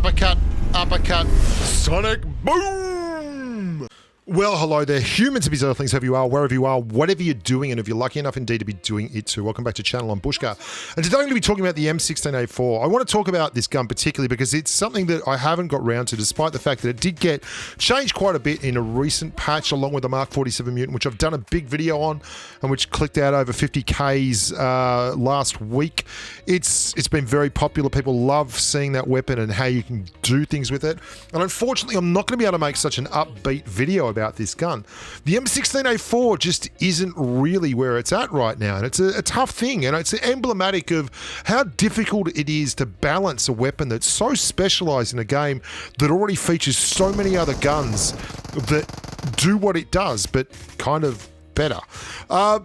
uppercut, uppercut, sonic boom! Well, hello there, humans of earthlings, whoever you are, wherever you are, whatever you're doing, and if you're lucky enough indeed to be doing it too. Welcome back to Channel on Bushka. And today I'm going to be talking about the M16A4. I want to talk about this gun particularly because it's something that I haven't got round to, despite the fact that it did get changed quite a bit in a recent patch along with the Mark 47 Mutant, which I've done a big video on and which clicked out over 50Ks last week. It's been very popular. People love seeing that weapon and how you can do things with it. And unfortunately, I'm not going to be able to make such an upbeat video about this gun. The M16A4 just isn't really where it's at right now, and it's a tough thing, and it's emblematic of how difficult it is to balance a weapon that's so specialized in a game that already features so many other guns that do what it does, but kind of better. I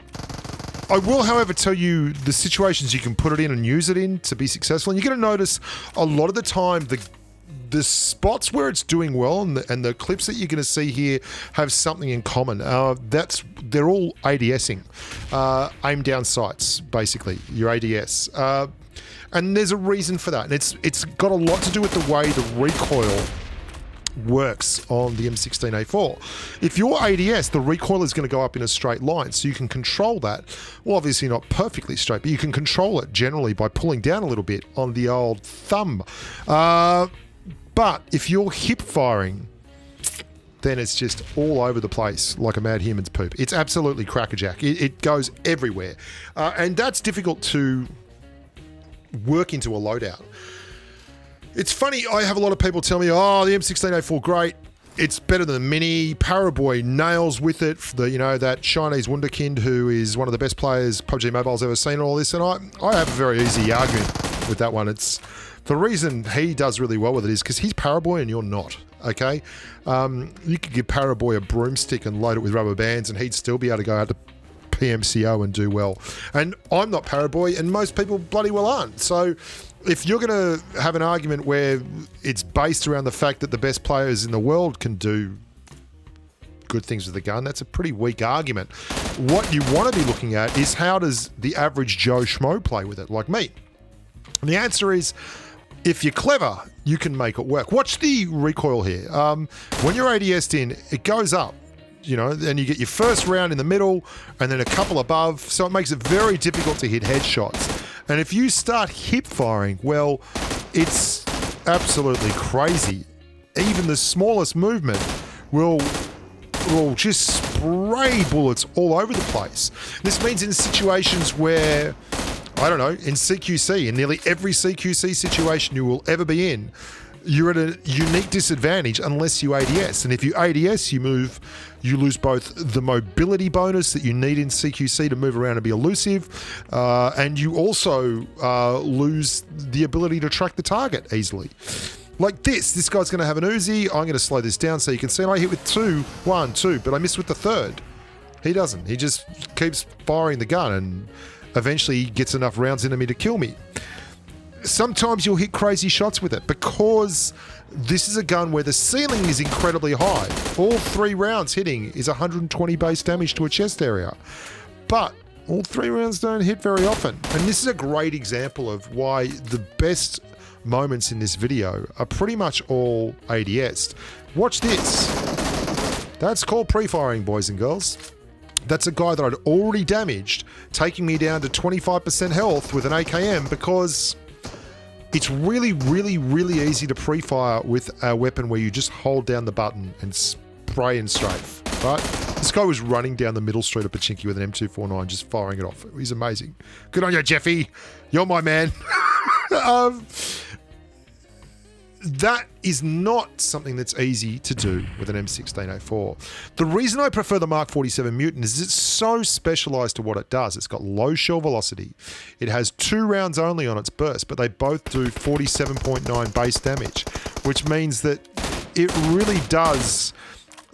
will, however, tell you the situations you can put it in and use it in to be successful, and you're going to notice a lot of the time the spots where it's doing well and the clips that you're going to see here have something in common. They're all ADSing, aim down sights, basically, your ADS. And there's a reason for that. And it's got a lot to do with the way the recoil works on the M16A4. If your ADS, the recoil is going to go up in a straight line, so you can control that. Well, obviously not perfectly straight, but you can control it generally by pulling down a little bit on the old thumb. But if you're hip firing, then it's just all over the place like a mad human's poop. It's absolutely crackerjack. It goes everywhere. And that's difficult to work into a loadout. It's funny, I have a lot of people tell me, oh, the M16A4, great. It's better than the Mini. Paraboy nails with it. That Chinese wunderkind who is one of the best players PUBG Mobile's ever seen, all this. And I have a very easy argument with that one. The reason he does really well with it is because he's Paraboy and you're not, okay? You could give Paraboy a broomstick and load it with rubber bands and he'd still be able to go out to PMCO and do well. And I'm not Paraboy and most people bloody well aren't. So if you're going to have an argument where it's based around the fact that the best players in the world can do good things with the gun, that's a pretty weak argument. What you want to be looking at is how does the average Joe Schmo play with it, like me? And the answer is, if you're clever, you can make it work. Watch the recoil here. When you're ADS'd in, it goes up, and you get your first round in the middle and then a couple above, so it makes it very difficult to hit headshots. And if you start hip firing, well, it's absolutely crazy. Even the smallest movement will just spray bullets all over the place. This means in situations where, I don't know, in CQC, in nearly every CQC situation you will ever be in, you're at a unique disadvantage unless you ADS. And if you ADS, you lose both the mobility bonus that you need in CQC to move around and be elusive, and you also lose the ability to track the target easily. Like this guy's going to have an Uzi. I'm going to slow this down so you can see. And I hit with 1, 2, but I missed with the third. He doesn't. He just keeps firing the gun and eventually he gets enough rounds into me to kill me. Sometimes you'll hit crazy shots with it because this is a gun where the ceiling is incredibly high. All 3 rounds hitting is 120 base damage to a chest area. But all 3 rounds don't hit very often. And this is a great example of why the best moments in this video are pretty much all ADS'd. Watch this. That's called pre-firing, boys and girls. That's a guy that I'd already damaged, taking me down to 25% health with an AKM because it's really, really, really easy to pre-fire with a weapon where you just hold down the button and spray and strafe, right? This guy was running down the middle street of Pachinki with an M249, just firing it off. He's amazing. Good on you, Jeffy. You're my man. That is not something that's easy to do with an M16A4. The reason I prefer the Mark 47 Mutant is it's so specialized to what it does. It's got low shell velocity. It has 2 rounds only on its burst, but they both do 47.9 base damage, which means that it really does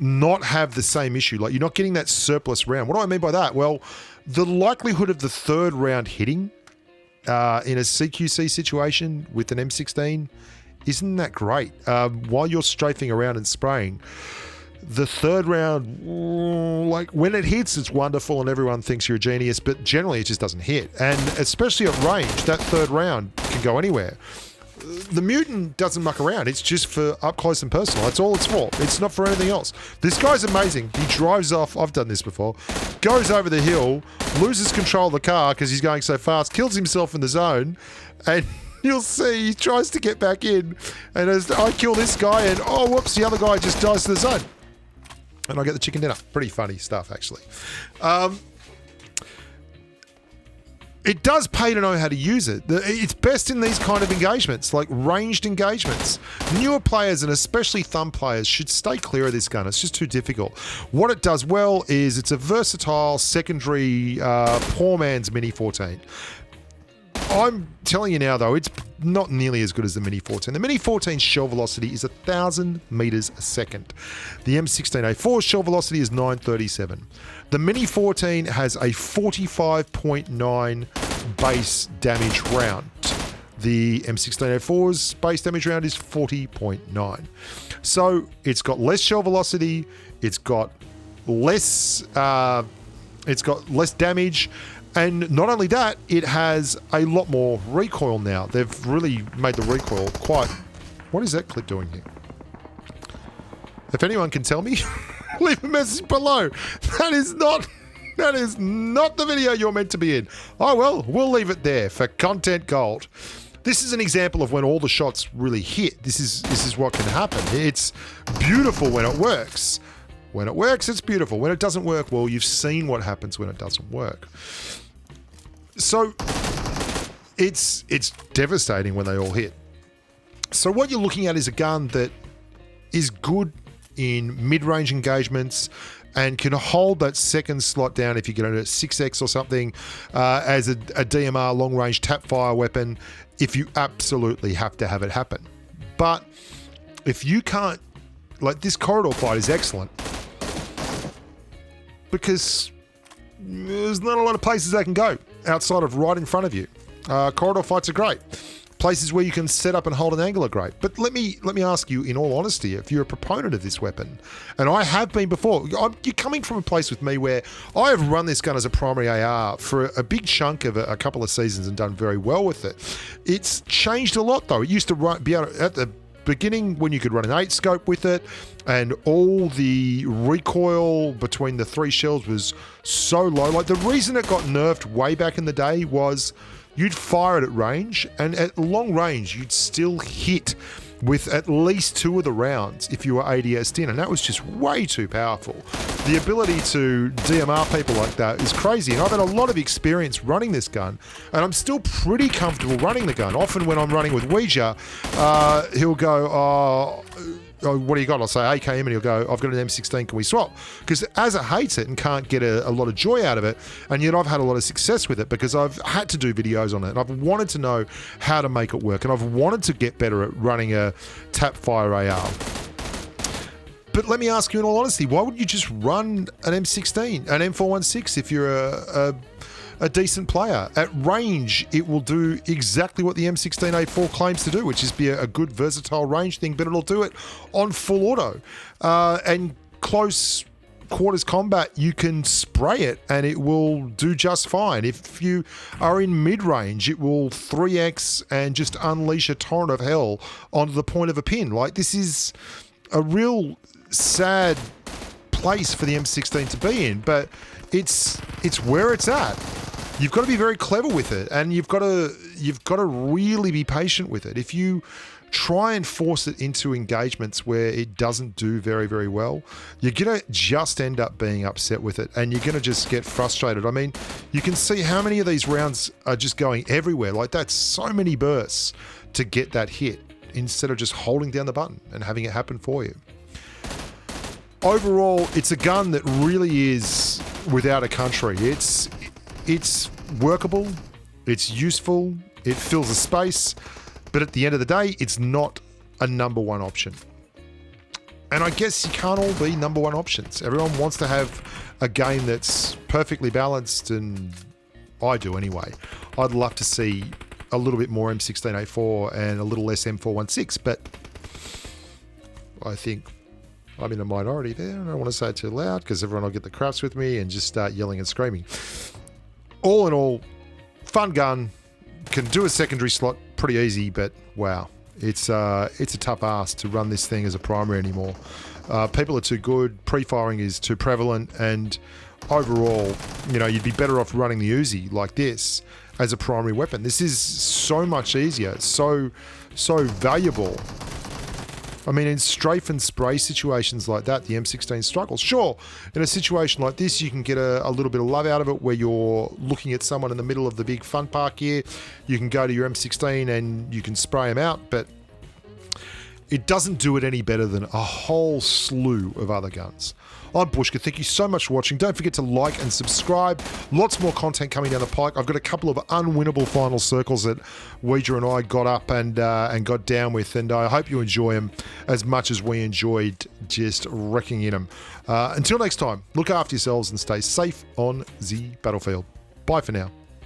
not have the same issue. Like, you're not getting that surplus round. What do I mean by that? Well, the likelihood of the 3rd round hitting in a CQC situation with an M16 isn't that great. While you're strafing around and spraying, the 3rd round, like when it hits, it's wonderful and everyone thinks you're a genius, but generally it just doesn't hit. And especially at range, that 3rd round can go anywhere. The mutant doesn't muck around. It's just for up close and personal. That's all it's for. It's not for anything else. This guy's amazing. He drives off. I've done this before. Goes over the hill, loses control of the car because he's going so fast, kills himself in the zone, and you'll see he tries to get back in. And as I kill this guy, and oh, whoops, the other guy just dies to the zone. And I get the chicken dinner. Pretty funny stuff, actually. It does pay to know how to use it. It's best in these kind of engagements, like ranged engagements. Newer players, and especially thumb players, should stay clear of this gun. It's just too difficult. What it does well is it's a versatile secondary poor man's Mini 14. I'm telling you now, though, it's not nearly as good as the Mini 14. The Mini 14's shell velocity is 1,000 meters a second. The M16A4's shell velocity is 937. The Mini 14 has a 45.9 base damage round. The M16A4's base damage round is 40.9. So it's got less shell velocity, it's got less damage. And not only that, it has a lot more recoil now. They've really made the recoil quite... What is that clip doing here? If anyone can tell me, leave a message below. That is not the video you're meant to be in. Oh well, we'll leave it there for content gold. This is an example of when all the shots really hit. This is what can happen. It's beautiful when it works. When it works, it's beautiful. When it doesn't work, well, you've seen what happens when it doesn't work. So it's devastating when they all hit. So what you're looking at is a gun that is good in mid-range engagements and can hold that second slot down if you get it at 6x or something as a DMR long-range tap-fire weapon if you absolutely have to have it happen. But if you can't, like this corridor fight is excellent because there's not a lot of places they can go outside of right in front of you. Corridor fights are great. Places where you can set up and hold an angle are great. But let me ask you, in all honesty, if you're a proponent of this weapon, and I have been before, you're coming from a place with me where I have run this gun as a primary AR for a big chunk of a couple of seasons and done very well with it. It's changed a lot though. It used to be able to, at the beginning when you could run an 8 scope with it and all the recoil between the 3 shells was so low. Like the reason it got nerfed way back in the day was you'd fire it at range, and at long range you'd still hit with at least 2 of the rounds if you were ADS'd in, and that was just way too powerful. The ability to DMR people like that is crazy, and I've had a lot of experience running this gun, and I'm still pretty comfortable running the gun. Often when I'm running with Ouija, he'll go, oh, what do you got? I'll say AKM and he'll go, I've got an M16, can we swap? Because as it hates it and can't get a lot of joy out of it, and yet I've had a lot of success with it because I've had to do videos on it and I've wanted to know how to make it work, and I've wanted to get better at running a tap fire AR. But let me ask you in all honesty, why wouldn't you just run an M16, an M416 if you're a decent player? At range, it will do exactly what the M16A4 claims to do, which is be a good versatile range thing, but it'll do it on full auto. And close quarters combat, you can spray it and it will do just fine. If you are in mid-range, it will 3x and just unleash a torrent of hell onto the point of a pin. Like, this is a real sad place for the M16 to be in, but it's where it's at. You've got to be very clever with it, and you've got to really be patient with it. If you try and force it into engagements where it doesn't do very, very well, you're going to just end up being upset with it, and you're going to just get frustrated. I mean, you can see how many of these rounds are just going everywhere. Like, that's so many bursts to get that hit instead of just holding down the button and having it happen for you. Overall, it's a gun that really is without a country. It's workable, it's useful, it fills a space, but at the end of the day, it's not a number one option. And I guess you can't all be number one options. Everyone wants to have a game that's perfectly balanced, and I do anyway. I'd love to see a little bit more M16A4 and a little less M416, but I think I'm in a minority there. I don't want to say it too loud because everyone will get the craps with me and just start yelling and screaming. All in all, fun gun, can do a secondary slot pretty easy, but wow, it's a tough ask to run this thing as a primary anymore. People are too good, pre-firing is too prevalent, and overall, you know, you'd be better off running the Uzi like this as a primary weapon. This is so much easier, so valuable. I mean, in strafe and spray situations like that, the M16 struggles. Sure, in a situation like this, you can get a little bit of love out of it where you're looking at someone in the middle of the big fun park here. You can go to your M16 and you can spray them out, but it doesn't do it any better than a whole slew of other guns. I'm Bushka. Thank you so much for watching. Don't forget to like and subscribe. Lots more content coming down the pike. I've got a couple of unwinnable final circles that Ouija and I got up and got down with, and I hope you enjoy them as much as we enjoyed just wrecking in them. Until next time, look after yourselves and stay safe on the battlefield. Bye for now.